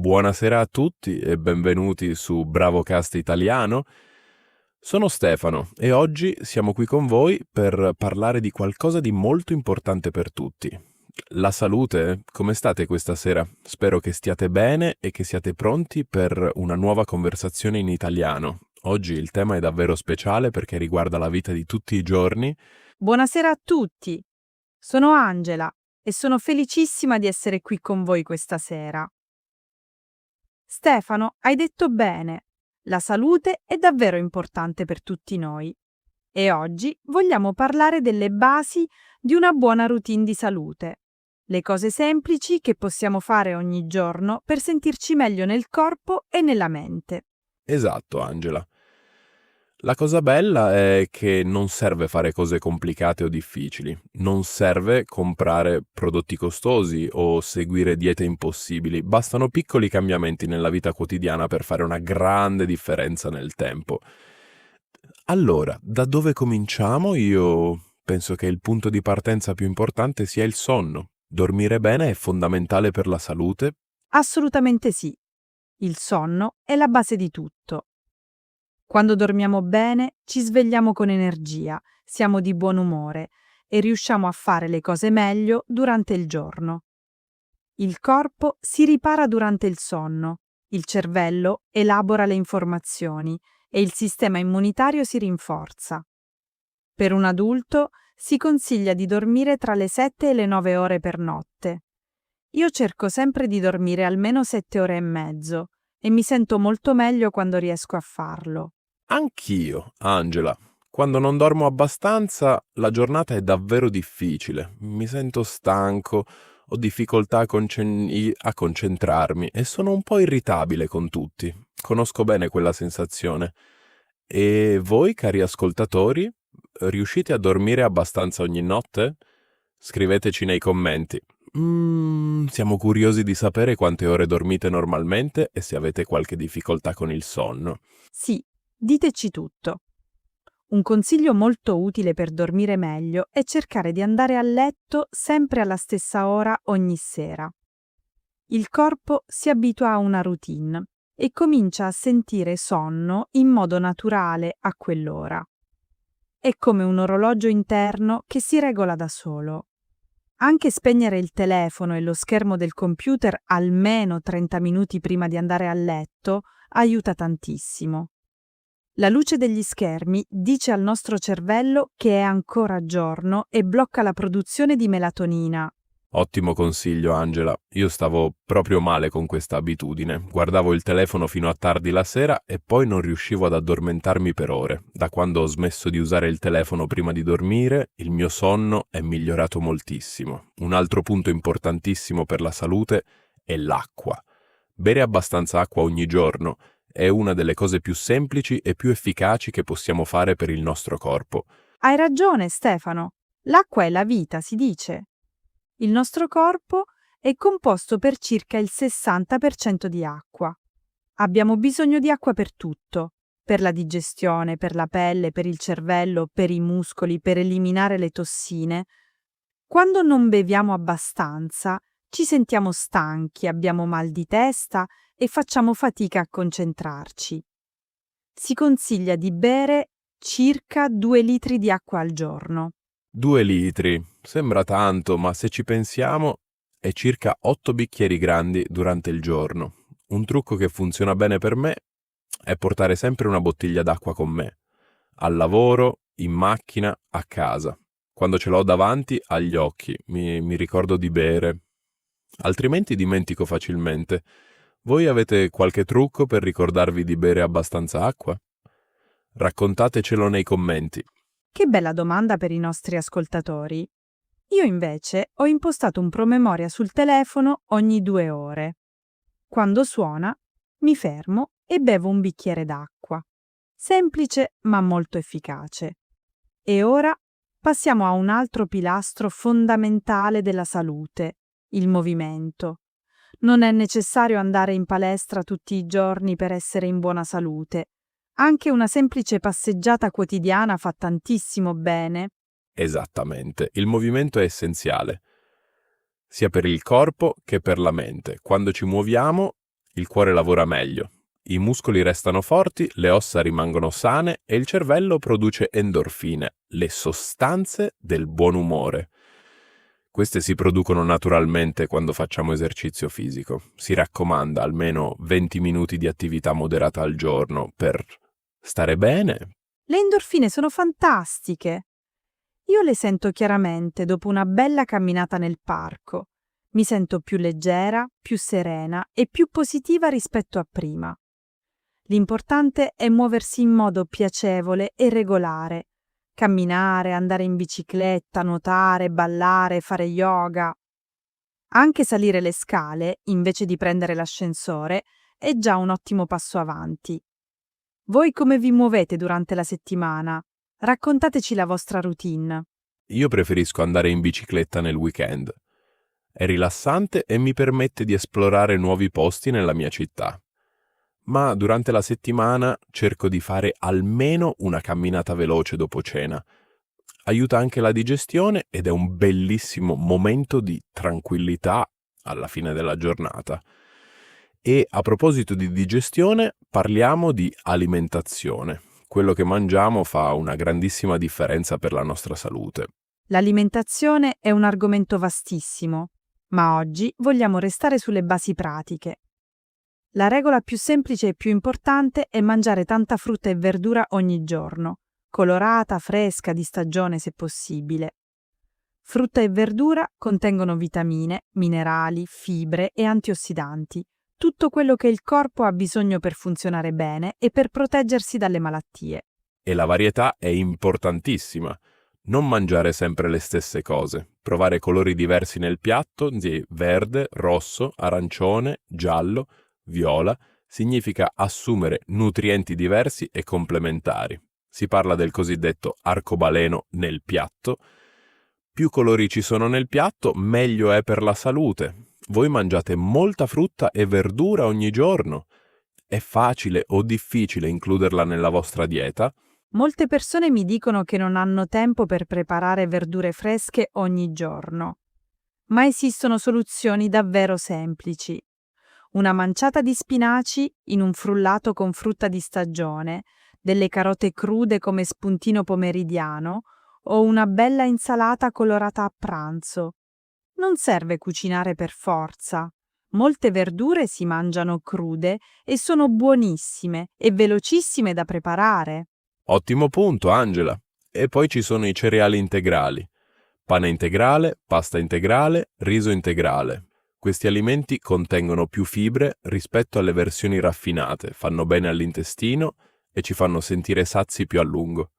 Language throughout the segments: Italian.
Buonasera a tutti e benvenuti su BravoCast Italiano. Sono Stefano e oggi siamo qui con voi per parlare di qualcosa di molto importante per tutti. La salute, come state questa sera? Spero che stiate bene e che siate pronti per una nuova conversazione in italiano. Oggi il tema è davvero speciale perché riguarda la vita di tutti i giorni. Buonasera a tutti, sono Angela e sono felicissima di essere qui con voi questa sera. Stefano, hai detto bene, la salute è davvero importante per tutti noi e oggi vogliamo parlare delle basi di una buona routine di salute, le cose semplici che possiamo fare ogni giorno per sentirci meglio nel corpo e nella mente. Esatto, Angela. La cosa bella è che non serve fare cose complicate o difficili, non serve comprare prodotti costosi o seguire diete impossibili, bastano piccoli cambiamenti nella vita quotidiana per fare una grande differenza nel tempo. Allora, da dove cominciamo? Io penso che il punto di partenza più importante sia il sonno. Dormire bene è fondamentale per la salute. Assolutamente sì, il sonno è la base di tutto. Quando dormiamo bene, ci svegliamo con energia, siamo di buon umore e riusciamo a fare le cose meglio durante il giorno. Il corpo si ripara durante il sonno, il cervello elabora le informazioni e il sistema immunitario si rinforza. Per un adulto si consiglia di dormire tra le 7 e le 9 ore per notte. Io cerco sempre di dormire almeno 7 ore e mezzo e mi sento molto meglio quando riesco a farlo. Anch'io, Angela. Quando non dormo abbastanza, la giornata è davvero difficile. Mi sento stanco, ho difficoltà a concentrarmi e sono un po' irritabile con tutti. Conosco bene quella sensazione. E voi, cari ascoltatori, riuscite a dormire abbastanza ogni notte? Scriveteci nei commenti. Siamo curiosi di sapere quante ore dormite normalmente e se avete qualche difficoltà con il sonno. Sì, diteci tutto. Un consiglio molto utile per dormire meglio è cercare di andare a letto sempre alla stessa ora ogni sera. Il corpo si abitua a una routine e comincia a sentire sonno in modo naturale a quell'ora. È come un orologio interno che si regola da solo. Anche spegnere il telefono e lo schermo del computer almeno 30 minuti prima di andare a letto aiuta tantissimo. La luce degli schermi dice al nostro cervello che è ancora giorno e blocca la produzione di melatonina. Ottimo consiglio, Angela. Io stavo proprio male con questa abitudine. Guardavo il telefono fino a tardi la sera e poi non riuscivo ad addormentarmi per ore. Da quando ho smesso di usare il telefono prima di dormire, il mio sonno è migliorato moltissimo. Un altro punto importantissimo per la salute è l'acqua. Bere abbastanza acqua ogni giorno è una delle cose più semplici e più efficaci che possiamo fare per il nostro corpo. Hai ragione, Stefano. L'acqua è la vita, si dice. Il nostro corpo è composto per circa il 60% di acqua. Abbiamo bisogno di acqua per tutto, per la digestione, per la pelle, per il cervello, per i muscoli, per eliminare le tossine. Quando non beviamo abbastanza, ci sentiamo stanchi, abbiamo mal di testa e facciamo fatica a concentrarci. Si consiglia di bere circa 2 litri di acqua al giorno. 2 litri. Sembra tanto, ma se ci pensiamo è circa 8 bicchieri grandi durante il giorno. Un trucco che funziona bene per me è portare sempre una bottiglia d'acqua con me. Al lavoro, in macchina, a casa. Quando ce l'ho davanti, agli occhi, mi ricordo di bere. Altrimenti dimentico facilmente. Voi avete qualche trucco per ricordarvi di bere abbastanza acqua? Raccontatecelo nei commenti. Che bella domanda per i nostri ascoltatori. Io invece ho impostato un promemoria sul telefono ogni 2 ore. Quando suona, mi fermo e bevo un bicchiere d'acqua. Semplice ma molto efficace. E ora passiamo a un altro pilastro fondamentale della salute, il movimento. Non è necessario andare in palestra tutti i giorni per essere in buona salute. Anche una semplice passeggiata quotidiana fa tantissimo bene. Esattamente, il movimento è essenziale, sia per il corpo che per la mente. Quando ci muoviamo, Il cuore lavora meglio, i muscoli restano forti, le ossa rimangono sane e il cervello produce endorfine, le sostanze del buon umore. Queste si producono naturalmente quando facciamo esercizio fisico. Si raccomanda almeno 20 minuti di attività moderata al giorno per stare bene. Le endorfine sono fantastiche. Io le sento chiaramente dopo una bella camminata nel parco. Mi sento più leggera, più serena e più positiva rispetto a prima. L'importante è muoversi in modo piacevole e regolare. Camminare, andare in bicicletta, nuotare, ballare, fare yoga. Anche salire le scale, invece di prendere l'ascensore, è già un ottimo passo avanti. Voi come vi muovete durante la settimana? Raccontateci la vostra routine. Io preferisco andare in bicicletta nel weekend. È rilassante e mi permette di esplorare nuovi posti nella mia città. Ma durante la settimana cerco di fare almeno una camminata veloce dopo cena. Aiuta anche la digestione ed è un bellissimo momento di tranquillità alla fine della giornata. E a proposito di digestione, parliamo di alimentazione. Quello che mangiamo fa una grandissima differenza per la nostra salute. L'alimentazione è un argomento vastissimo, ma oggi vogliamo restare sulle basi pratiche. La regola più semplice e più importante è mangiare tanta frutta e verdura ogni giorno, colorata, fresca, di stagione se possibile. Frutta e verdura contengono vitamine, minerali, fibre e antiossidanti, tutto quello che il corpo ha bisogno per funzionare bene e per proteggersi dalle malattie. E la varietà è importantissima. Non mangiare sempre le stesse cose. Provare colori diversi nel piatto, di verde, rosso, arancione, giallo, viola, significa assumere nutrienti diversi e complementari. Si parla del cosiddetto arcobaleno nel piatto. Più colori ci sono nel piatto, meglio è per la salute. Voi mangiate molta frutta e verdura ogni giorno. È facile o difficile includerla nella vostra dieta? Molte persone mi dicono che non hanno tempo per preparare verdure fresche ogni giorno. Ma esistono soluzioni davvero semplici. Una manciata di spinaci in un frullato con frutta di stagione, delle carote crude come spuntino pomeridiano o una bella insalata colorata a pranzo. Non serve cucinare per forza. Molte verdure si mangiano crude e sono buonissime e velocissime da preparare. Ottimo punto, Angela. E poi ci sono i cereali integrali. Pane integrale, pasta integrale, riso integrale. Questi alimenti contengono più fibre rispetto alle versioni raffinate, fanno bene all'intestino e ci fanno sentire sazi più a lungo.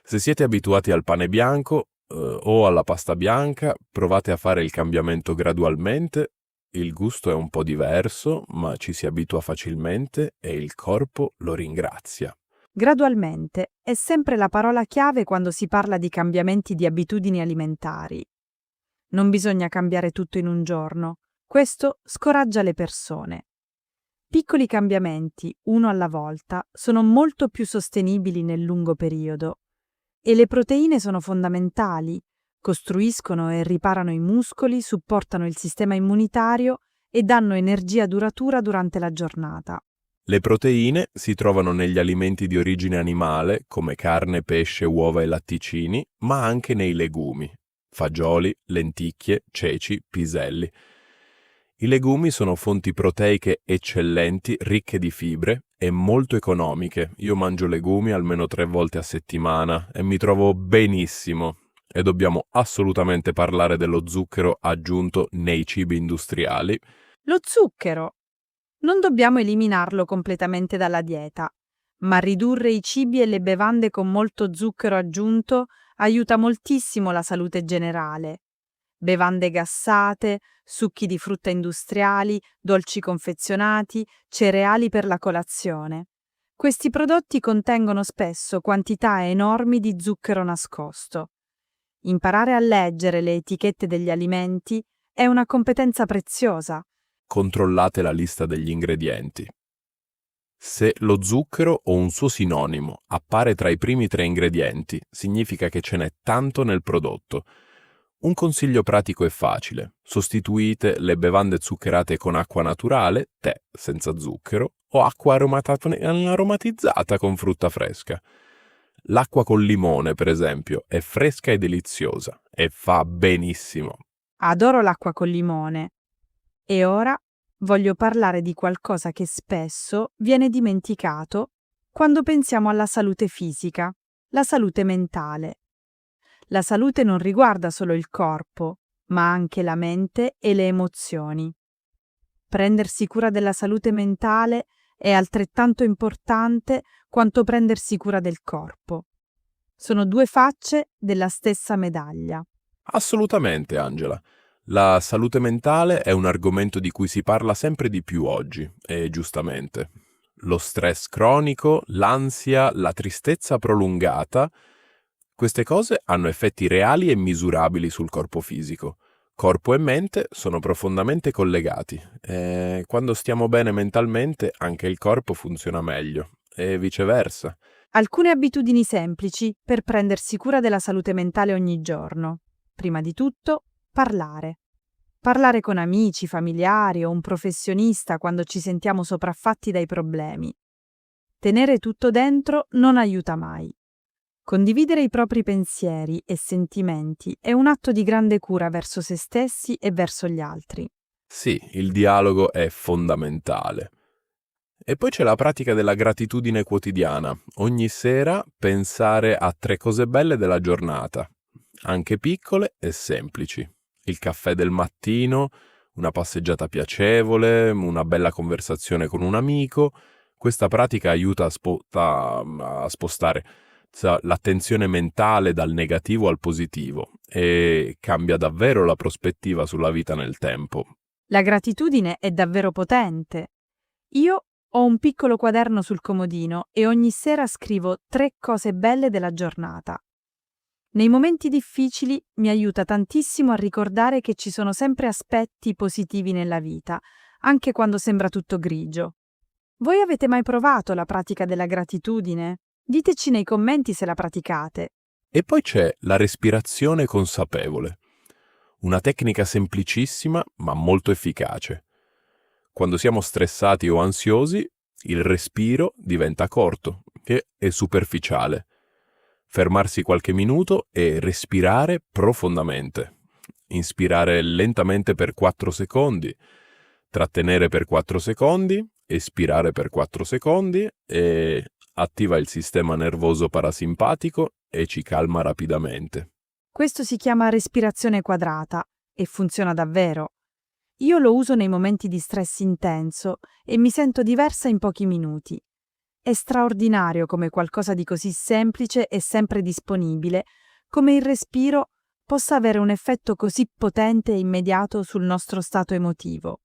Se siete abituati al pane bianco o alla pasta bianca, provate a fare il cambiamento gradualmente. Il gusto è un po' diverso, ma ci si abitua facilmente e il corpo lo ringrazia. Gradualmente è sempre la parola chiave quando si parla di cambiamenti di abitudini alimentari. Non bisogna cambiare tutto in un giorno. Questo scoraggia le persone. Piccoli cambiamenti, uno alla volta, sono molto più sostenibili nel lungo periodo. E le proteine sono fondamentali. Costruiscono e riparano i muscoli, supportano il sistema immunitario e danno energia duratura durante la giornata. Le proteine si trovano negli alimenti di origine animale, come carne, pesce, uova e latticini, ma anche nei legumi, fagioli, lenticchie, ceci, piselli. I legumi sono fonti proteiche eccellenti, ricche di fibre e molto economiche. Io mangio legumi almeno 3 volte a settimana e mi trovo benissimo. E dobbiamo assolutamente parlare dello zucchero aggiunto nei cibi industriali. Lo zucchero. Non dobbiamo eliminarlo completamente dalla dieta, ma ridurre i cibi e le bevande con molto zucchero aggiunto aiuta moltissimo la salute generale. Bevande gassate, succhi di frutta industriali, dolci confezionati, cereali per la colazione. Questi prodotti contengono spesso quantità enormi di zucchero nascosto. Imparare a leggere le etichette degli alimenti è una competenza preziosa. Controllate la lista degli ingredienti. Se lo zucchero o un suo sinonimo appare tra i primi 3 ingredienti, significa che ce n'è tanto nel prodotto. Un consiglio pratico e facile: sostituite le bevande zuccherate con acqua naturale, tè senza zucchero o acqua aromatizzata con frutta fresca. L'acqua col limone, per esempio, è fresca e deliziosa e fa benissimo. Adoro l'acqua col limone. E ora voglio parlare di qualcosa che spesso viene dimenticato quando pensiamo alla salute fisica, la salute mentale. La salute non riguarda solo il corpo, ma anche la mente e le emozioni. Prendersi cura della salute mentale è altrettanto importante quanto prendersi cura del corpo. Sono due facce della stessa medaglia. Assolutamente, Angela. La salute mentale è un argomento di cui si parla sempre di più oggi, e giustamente. Lo stress cronico, l'ansia, la tristezza prolungata, queste cose hanno effetti reali e misurabili sul corpo fisico. Corpo e mente sono profondamente collegati e quando stiamo bene mentalmente anche il corpo funziona meglio e viceversa. Alcune abitudini semplici per prendersi cura della salute mentale ogni giorno. Prima di tutto, parlare. Parlare con amici, familiari o un professionista quando ci sentiamo sopraffatti dai problemi. Tenere tutto dentro non aiuta mai. Condividere i propri pensieri e sentimenti è un atto di grande cura verso se stessi e verso gli altri. Sì, il dialogo è fondamentale. E poi c'è la pratica della gratitudine quotidiana. Ogni sera pensare a 3 cose belle della giornata, anche piccole e semplici. Il caffè del mattino, una passeggiata piacevole, una bella conversazione con un amico. Questa pratica aiuta a spostare l'attenzione mentale dal negativo al positivo e cambia davvero la prospettiva sulla vita nel tempo. La gratitudine è davvero potente. Io ho un piccolo quaderno sul comodino e ogni sera scrivo 3 cose belle della giornata. Nei momenti difficili mi aiuta tantissimo a ricordare che ci sono sempre aspetti positivi nella vita, anche quando sembra tutto grigio. Voi avete mai provato la pratica della gratitudine? Diteci nei commenti se la praticate. E poi c'è la respirazione consapevole, una tecnica semplicissima ma molto efficace. Quando siamo stressati o ansiosi, il respiro diventa corto e superficiale. Fermarsi qualche minuto e respirare profondamente. Inspirare lentamente per 4 secondi, trattenere per 4 secondi, espirare per 4 secondi e attiva il sistema nervoso parasimpatico e ci calma rapidamente. Questo si chiama respirazione quadrata e funziona davvero. Io lo uso nei momenti di stress intenso e mi sento diversa in pochi minuti. È straordinario come qualcosa di così semplice e sempre disponibile, come il respiro, possa avere un effetto così potente e immediato sul nostro stato emotivo.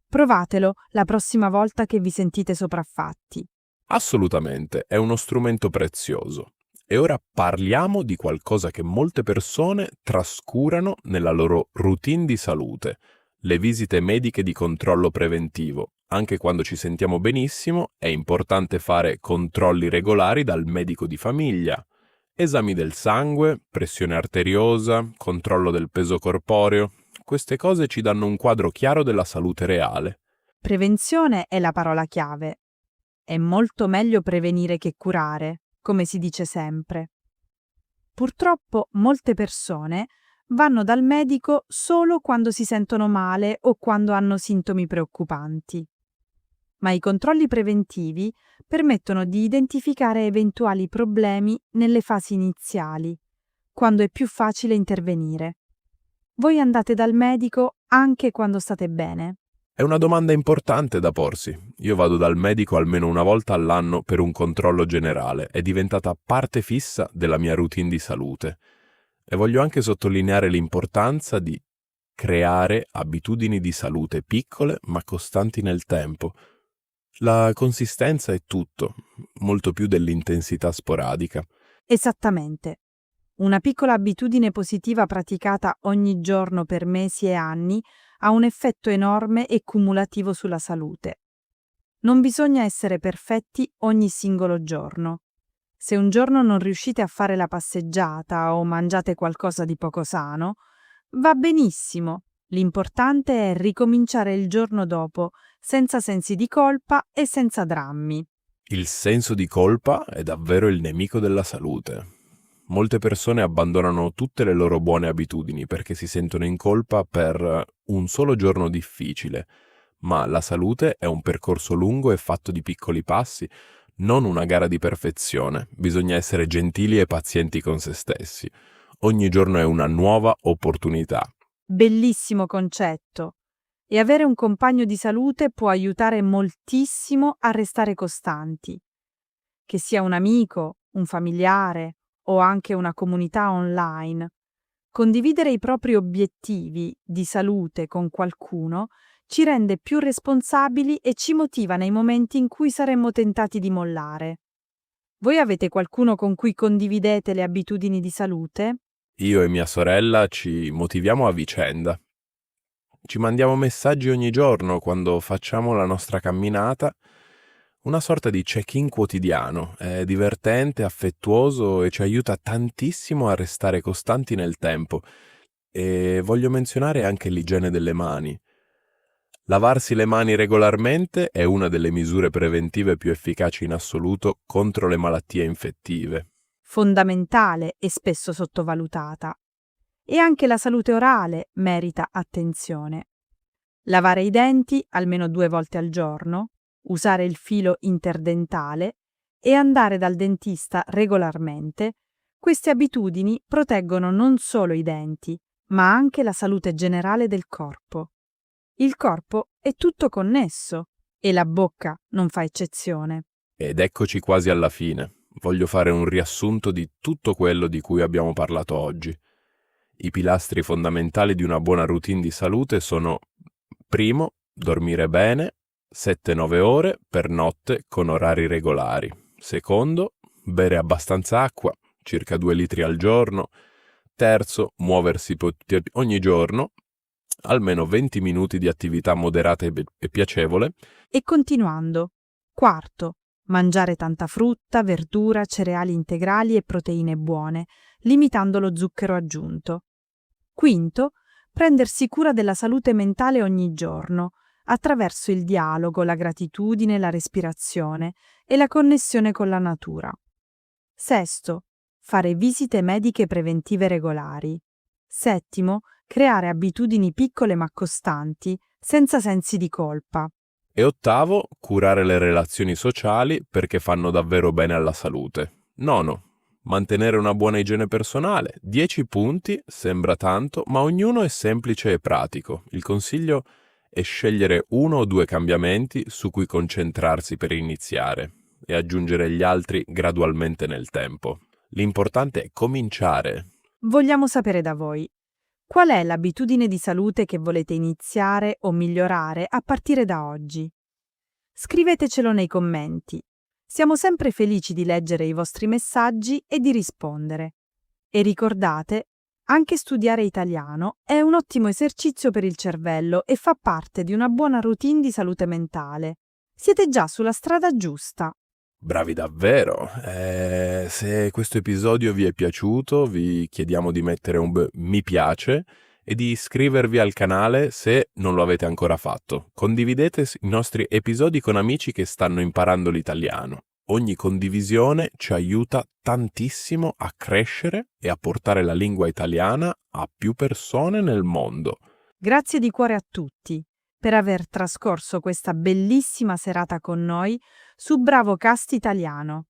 Provatelo la prossima volta che vi sentite sopraffatti. Assolutamente, è uno strumento prezioso. E ora parliamo di qualcosa che molte persone trascurano nella loro routine di salute: le visite mediche di controllo preventivo. Anche quando ci sentiamo benissimo, è importante fare controlli regolari dal medico di famiglia. Esami del sangue, pressione arteriosa, controllo del peso corporeo. Queste cose ci danno un quadro chiaro della salute reale. Prevenzione è la parola chiave. È molto meglio prevenire che curare, come si dice sempre. Purtroppo molte persone vanno dal medico solo quando si sentono male o quando hanno sintomi preoccupanti. Ma i controlli preventivi permettono di identificare eventuali problemi nelle fasi iniziali, quando è più facile intervenire. Voi andate dal medico anche quando state bene? È una domanda importante da porsi. Io vado dal medico almeno una volta all'anno per un controllo generale. È diventata parte fissa della mia routine di salute. E voglio anche sottolineare l'importanza di creare abitudini di salute piccole ma costanti nel tempo. La consistenza è tutto, molto più dell'intensità sporadica. Esattamente. Una piccola abitudine positiva praticata ogni giorno per mesi e anni ha un effetto enorme e cumulativo sulla salute. Non bisogna essere perfetti ogni singolo giorno. Se un giorno non riuscite a fare la passeggiata o mangiate qualcosa di poco sano, Va benissimo. L'importante è ricominciare il giorno dopo, senza sensi di colpa e senza drammi. Il senso di colpa è davvero il nemico della salute. Molte persone abbandonano tutte le loro buone abitudini perché si sentono in colpa per un solo giorno difficile, ma la salute è un percorso lungo e fatto di piccoli passi, non una gara di perfezione. Bisogna essere gentili e pazienti con se stessi. Ogni giorno è una nuova opportunità. Bellissimo concetto. E avere un compagno di salute può aiutare moltissimo a restare costanti. Che sia un amico, un familiare o anche una comunità online. Condividere i propri obiettivi di salute con qualcuno ci rende più responsabili e ci motiva nei momenti in cui saremmo tentati di mollare. Voi avete qualcuno con cui condividete le abitudini di salute? Io e mia sorella ci motiviamo a vicenda. Ci mandiamo messaggi ogni giorno quando facciamo la nostra camminata, una sorta di check-in quotidiano. È divertente, affettuoso e ci aiuta tantissimo a restare costanti nel tempo. E voglio menzionare anche l'igiene delle mani. Lavarsi le mani regolarmente è una delle misure preventive più efficaci in assoluto contro le malattie infettive. Fondamentale e spesso sottovalutata. E anche la salute orale merita attenzione. Lavare i denti almeno 2 volte al giorno, usare il filo interdentale e andare dal dentista regolarmente, queste abitudini proteggono non solo i denti, ma anche la salute generale del corpo. Il corpo è tutto connesso e la bocca non fa eccezione. Ed eccoci quasi alla fine. Voglio fare un riassunto di tutto quello di cui abbiamo parlato oggi. I pilastri fondamentali di una buona routine di salute sono: primo, dormire bene, 7-9 ore per notte con orari regolari. Secondo, bere abbastanza acqua, circa 2 litri al giorno. Terzo, muoversi ogni giorno, almeno 20 minuti di attività moderata e piacevole. E continuando. Quarto, mangiare tanta frutta, verdura, cereali integrali e proteine buone, limitando lo zucchero aggiunto. Quinto, prendersi cura della salute mentale ogni giorno, attraverso il dialogo, la gratitudine, la respirazione e la connessione con la natura. Sesto, fare visite mediche preventive regolari. Settimo, creare abitudini piccole ma costanti, senza sensi di colpa. E ottavo, curare le relazioni sociali perché fanno davvero bene alla salute. Nono, mantenere una buona igiene personale. 10 punti, sembra tanto, ma ognuno è semplice e pratico. Il consiglio è scegliere 1 o 2 cambiamenti su cui concentrarsi per iniziare e aggiungere gli altri gradualmente nel tempo. L'importante è cominciare. Vogliamo sapere da voi. Qual è l'abitudine di salute che volete iniziare o migliorare a partire da oggi? Scrivetecelo nei commenti. Siamo sempre felici di leggere i vostri messaggi e di rispondere. E ricordate, anche studiare italiano è un ottimo esercizio per il cervello e fa parte di una buona routine di salute mentale. Siete già sulla strada giusta. Bravi davvero! Se questo episodio vi è piaciuto, vi chiediamo di mettere un mi piace e di iscrivervi al canale se non lo avete ancora fatto. Condividete i nostri episodi con amici che stanno imparando l'italiano. Ogni condivisione ci aiuta tantissimo a crescere e a portare la lingua italiana a più persone nel mondo. Grazie di cuore a tutti per aver trascorso questa bellissima serata con noi su BravoCast Italiano.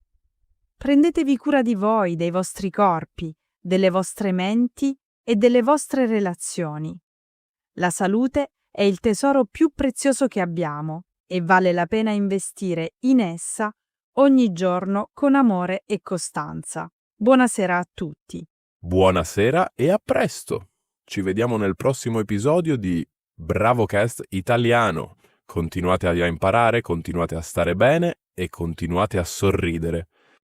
Prendetevi cura di voi, dei vostri corpi, delle vostre menti e delle vostre relazioni. La salute è il tesoro più prezioso che abbiamo e vale la pena investire in essa ogni giorno con amore e costanza. Buonasera a tutti. Buonasera e a presto! Ci vediamo nel prossimo episodio di BravoCast Italiano. Continuate a imparare, continuate a stare bene e continuate a sorridere.